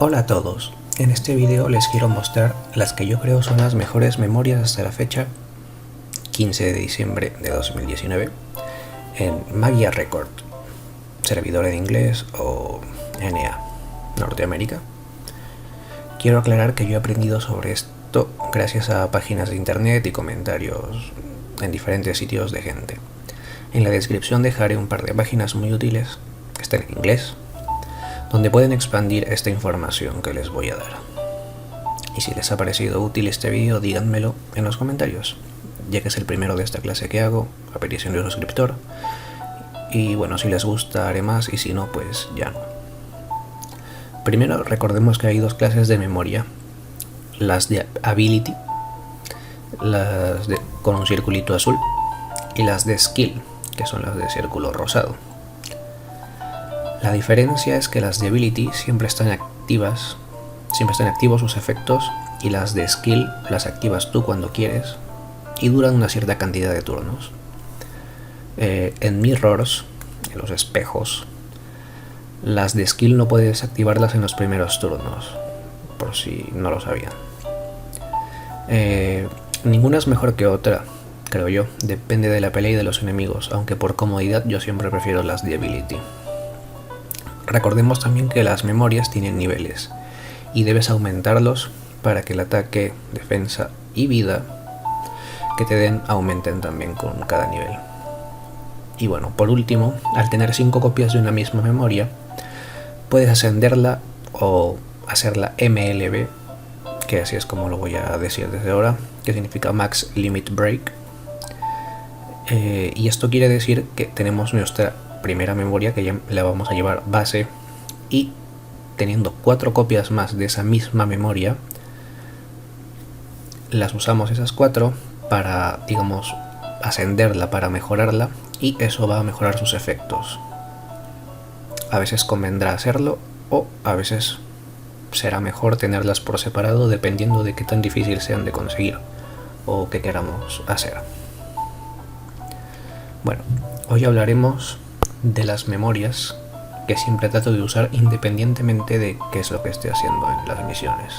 Hola a todos, en este vídeo les quiero mostrar las que yo creo son las mejores memorias hasta la fecha 15 de diciembre de 2019 en Magia Record, servidor en inglés o NA, Norteamérica. Quiero aclarar que yo he aprendido sobre esto gracias a páginas de internet y comentarios en diferentes sitios de gente. En la descripción dejaré un par de páginas muy útiles que están en inglés, donde pueden expandir esta información que les voy a dar. Y si les ha parecido útil este vídeo, díganmelo en los comentarios, ya que es el primero de esta clase que hago, a petición de un suscriptor. Y bueno, si les gusta haré más y si no, pues ya no. Primero recordemos que hay dos clases de memoria, las de Ability, con un circulito azul, y las de Skill, que son las de círculo rosado. La diferencia es que las de Ability siempre están activos sus efectos, y las de Skill las activas tú cuando quieres y duran una cierta cantidad de turnos. En Mirrors, en los espejos, las de Skill no puedes activarlas en los primeros turnos, por si no lo sabían. Ninguna es mejor que otra, creo yo, depende de la pelea y de los enemigos, aunque por comodidad yo siempre prefiero las de Ability. Recordemos también que las memorias tienen niveles y debes aumentarlos para que el ataque, defensa y vida que te den aumenten también con cada nivel. Y bueno, por último, al tener 5 copias de una misma memoria, puedes ascenderla o hacerla MLB, que así es como lo voy a decir desde ahora, que significa Max Limit Break. Y esto quiere decir que tenemos nuestra primera memoria que ya la vamos a llevar base, y teniendo 4 copias más de esa misma memoria, las usamos esas 4 para, digamos, ascenderla, para mejorarla, y eso va a mejorar sus efectos. A veces convendrá hacerlo, o a veces será mejor tenerlas por separado, dependiendo de qué tan difícil sean de conseguir o qué queramos hacer. Bueno, hoy hablaremos de las memorias que siempre trato de usar independientemente de qué es lo que esté haciendo en las misiones.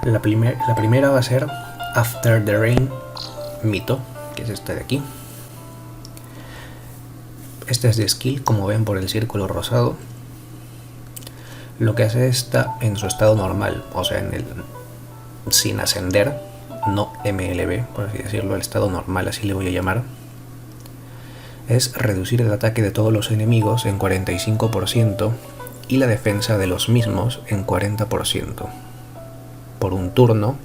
La primera va a ser After the Rain Mito, que es esta de aquí. Esta es de Skill, como ven por el círculo rosado. Lo que hace esta en su estado normal, o sea, sin ascender, no MLB, por así decirlo, el estado normal, así le voy a llamar, es reducir el ataque de todos los enemigos en 45% y la defensa de los mismos en 40%, por un turno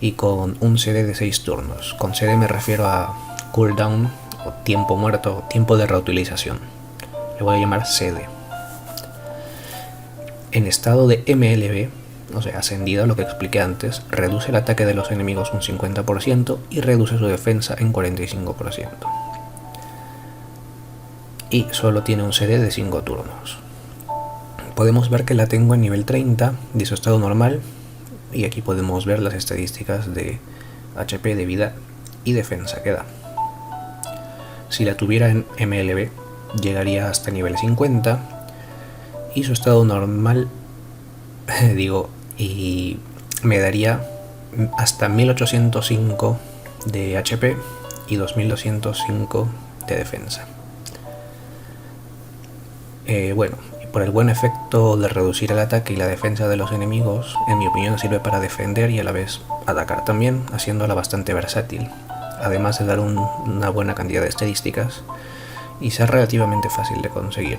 y con un CD de 6 turnos. Con CD me refiero a cooldown o tiempo muerto, tiempo de reutilización. Le voy a llamar CD. En estado de MLB, o sea, ascendida, lo que expliqué antes, reduce el ataque de los enemigos un 50% y reduce su defensa en 45%. Y solo tiene un CD de 5 turnos. Podemos ver que la tengo en nivel 30 de su estado normal, y aquí podemos ver las estadísticas de HP, de vida y defensa que da. Si la tuviera en MLB, llegaría hasta nivel 50, y su estado normal, y me daría hasta 1805 de HP y 2205 de defensa. Bueno, por el buen efecto de reducir el ataque y la defensa de los enemigos, en mi opinión sirve para defender y a la vez atacar también, haciéndola bastante versátil, además de dar una buena cantidad de estadísticas y ser relativamente fácil de conseguir.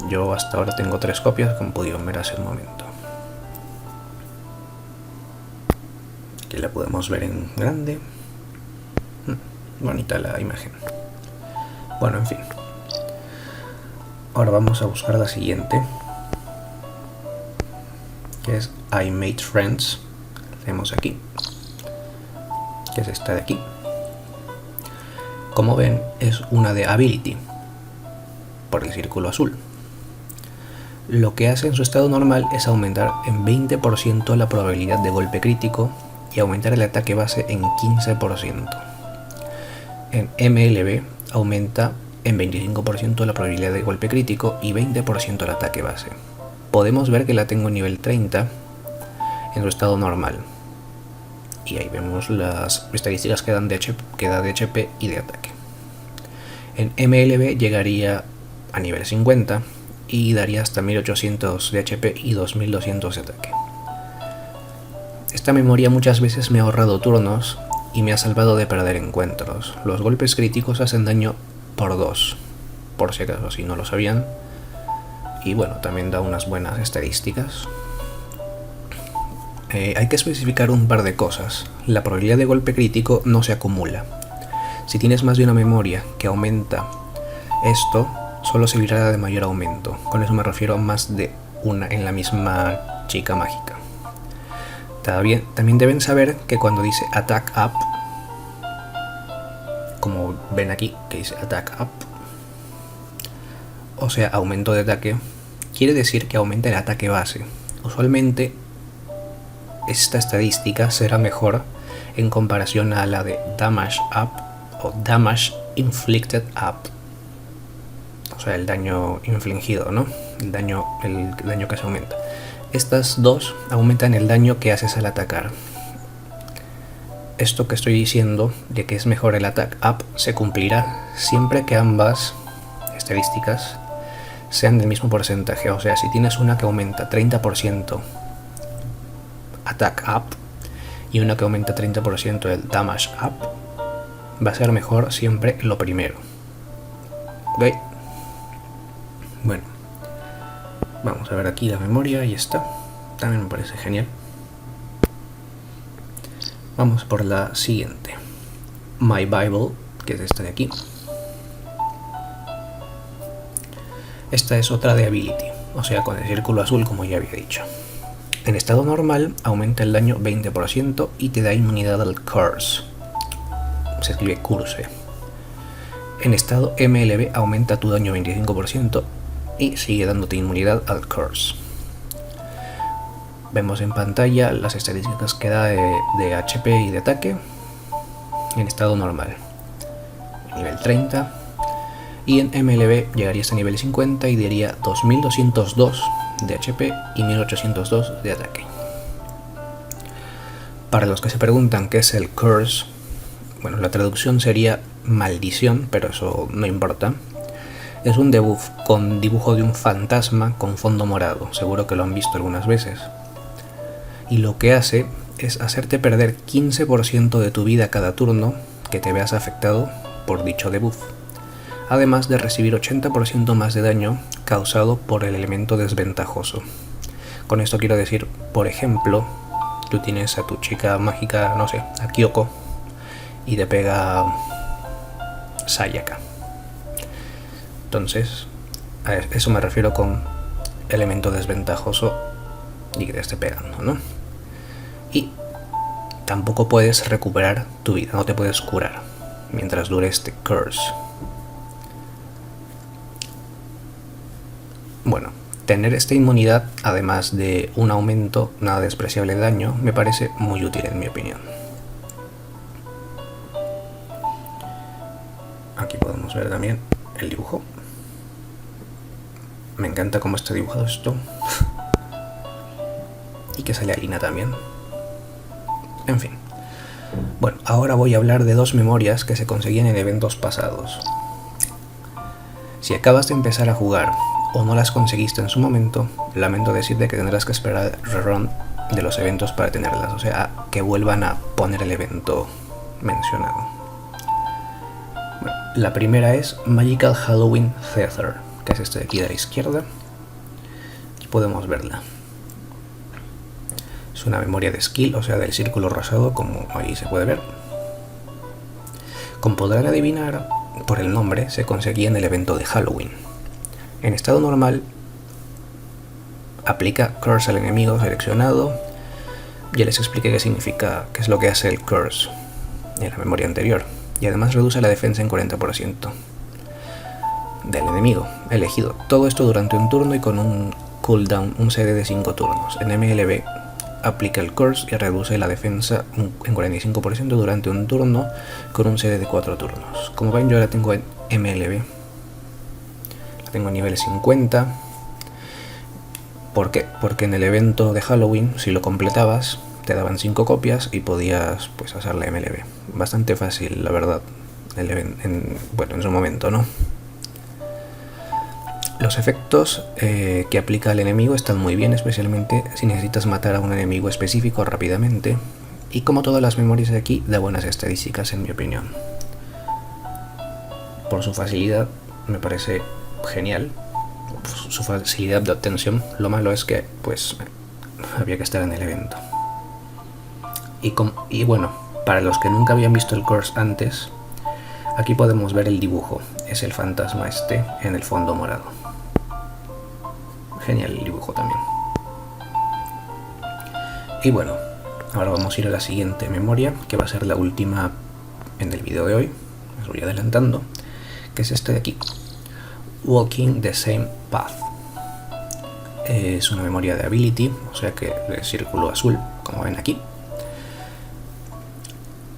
Yo hasta ahora tengo 3 copias, como pudieron ver hace un momento. Aquí la podemos ver en grande. Bonita la imagen. Bueno, en fin. Ahora vamos a buscar la siguiente, que es I Made Friends. Tenemos aquí, que es esta de aquí. Como ven, es una de Ability, por el círculo azul. Lo que hace en su estado normal es aumentar en 20% la probabilidad de golpe crítico y aumentar el ataque base en 15%. En MLB aumenta en 25% la probabilidad de golpe crítico y 20% el ataque base. Podemos ver que la tengo en nivel 30 en su estado normal. Y ahí vemos las estadísticas que da de HP y de ataque. En MLB llegaría a nivel 50 y daría hasta 1800 de HP y 2200 de ataque. Esta memoria muchas veces me ha ahorrado turnos y me ha salvado de perder encuentros. Los golpes críticos hacen daño por 2, por si acaso, si no lo sabían. Y bueno, también da unas buenas estadísticas. Hay que especificar un par de cosas. La probabilidad de golpe crítico no se acumula. Si tienes más de una memoria que aumenta esto, solo servirá de mayor aumento. Con eso me refiero a más de una en la misma chica mágica. También deben saber que cuando dice Attack Up, como ven aquí que dice Attack Up, o sea, aumento de ataque, quiere decir que aumenta el ataque base. Usualmente esta estadística será mejor en comparación a la de Damage Up o Damage Inflicted Up. O sea, el daño infligido, ¿no? El daño que se aumenta. Estas dos aumentan el daño que haces al atacar. Esto que estoy diciendo de que es mejor el attack up se cumplirá siempre que ambas estadísticas sean del mismo porcentaje. O sea, si tienes una que aumenta 30% attack up y una que aumenta 30% el damage up, va a ser mejor siempre lo primero. ¿Ok? Bueno, vamos a ver aquí la memoria y está. También me parece genial. Vamos por la siguiente. My Bible, que es esta de aquí. Esta es otra de Ability, o sea, con el círculo azul como ya había dicho. En estado normal aumenta el daño 20% y te da inmunidad al Curse. Se escribe Curse. En estado MLB aumenta tu daño 25% y sigue dándote inmunidad al Curse. Vemos en pantalla las estadísticas que da de HP y de ataque en estado normal. Nivel 30. Y en MLB llegaría hasta nivel 50 y daría 2202 de HP y 1802 de ataque. Para los que se preguntan qué es el Curse, bueno, la traducción sería maldición, pero eso no importa. Es un debuff con dibujo de un fantasma con fondo morado, seguro que lo han visto algunas veces. Y lo que hace es hacerte perder 15% de tu vida cada turno que te veas afectado por dicho debuff, además de recibir 80% más de daño causado por el elemento desventajoso. Con esto quiero decir, por ejemplo, tú tienes a tu chica mágica, no sé, a Kyoko, y te pega Sayaka. Entonces, a eso me refiero con elemento desventajoso y que te esté pegando, ¿no? Y tampoco puedes recuperar tu vida, no te puedes curar mientras dure este Curse. Bueno, tener esta inmunidad, además de un aumento nada despreciable de daño, me parece muy útil en mi opinión. Aquí podemos ver también el dibujo. Me encanta cómo está dibujado esto. Y que sale Alina también. En fin. Bueno, ahora voy a hablar de dos memorias que se conseguían en eventos pasados. Si acabas de empezar a jugar o no las conseguiste en su momento, lamento decirte que tendrás que esperar el rerun de los eventos para tenerlas, o sea, que vuelvan a poner el evento mencionado. Bueno, la primera es Magical Halloween Theater, que es este de aquí de la izquierda. Aquí podemos verla. Es una memoria de skill, o sea, del círculo rosado, como ahí se puede ver. Como podrán adivinar, por el nombre, se conseguía en el evento de Halloween. En estado normal, aplica Curse al enemigo seleccionado. Ya les expliqué qué significa, qué es lo que hace el Curse en la memoria anterior. Y además reduce la defensa en 40% del enemigo elegido. Todo esto durante un turno y con un cooldown, un CD de 5 turnos. En MLB aplica el curse y reduce la defensa en 45% durante un turno con un CD de 4 turnos. Como ven, yo la tengo en MLB, la tengo a nivel 50. ¿Por qué? Porque en el evento de Halloween, si lo completabas, te daban 5 copias y podías pues hacerle MLB. Bastante fácil, la verdad, bueno, en su momento, ¿no? Los efectos que aplica el enemigo están muy bien, especialmente si necesitas matar a un enemigo específico rápidamente. Y como todas las memorias de aquí, da buenas estadísticas en mi opinión. Por su facilidad, me parece genial. Su facilidad de obtención. Lo malo es que, pues, había que estar en el evento. Y bueno, para los que nunca habían visto el curse antes, aquí podemos ver el dibujo. Es el fantasma este en el fondo morado. Genial el dibujo también. Y bueno, ahora vamos a ir a la siguiente memoria, que va a ser la última en el video de hoy. Les voy adelantando, que es este de aquí, Walking the Same Path. Es una memoria de ability, o sea que el círculo azul, como ven aquí.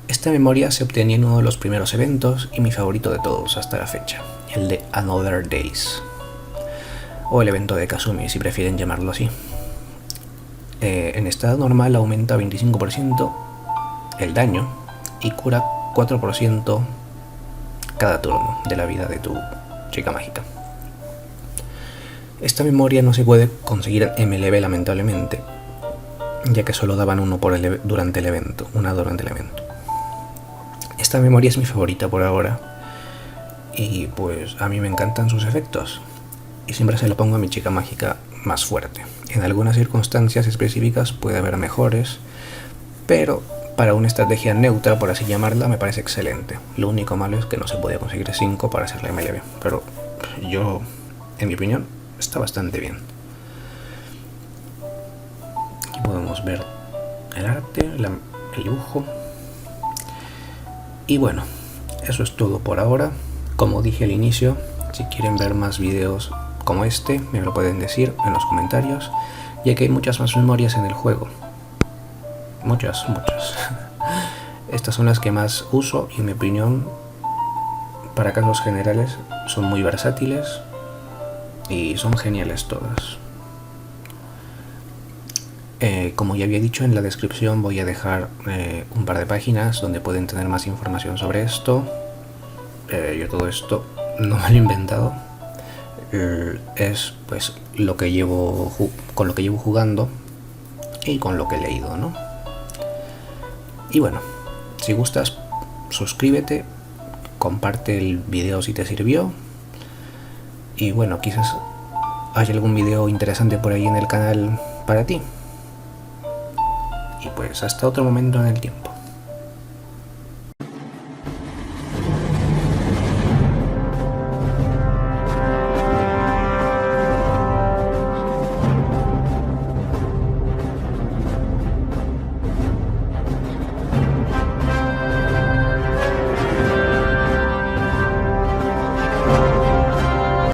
Esta memoria se obtenía en uno de los primeros eventos y mi favorito de todos hasta la fecha, el de Another Days, o el evento de Kazumi, si prefieren llamarlo así. En estado normal aumenta 25% el daño y cura 4% cada turno de la vida de tu chica mágica. Esta memoria no se puede conseguir en MLB, lamentablemente, ya que solo daban uno durante el evento, una durante el evento. Esta memoria es mi favorita por ahora y pues a mí me encantan sus efectos y siempre se la pongo a mi chica mágica más fuerte. En algunas circunstancias específicas puede haber mejores, pero para una estrategia neutra, por así llamarla, me parece excelente. Lo único malo es que no se podía conseguir 5 para hacer la MLB, pero yo, en mi opinión, está bastante bien. Aquí podemos ver el arte, el dibujo. Y bueno, eso es todo por ahora. Como dije al inicio, si quieren ver más videos como este, me lo pueden decir en los comentarios, ya que hay muchas más memorias en el juego. Muchas. Estas son las que más uso y en mi opinión, para casos generales, son muy versátiles y son geniales todas. Como ya había dicho, en la descripción voy a dejar un par de páginas donde pueden tener más información sobre esto. Yo todo esto no me lo he inventado. Es pues lo que con lo que llevo jugando y con lo que he leído, ¿no? Y bueno, si gustas, suscríbete, comparte el video si te sirvió. Y bueno, quizás haya algún video interesante por ahí en el canal para ti. Y pues hasta otro momento en el tiempo.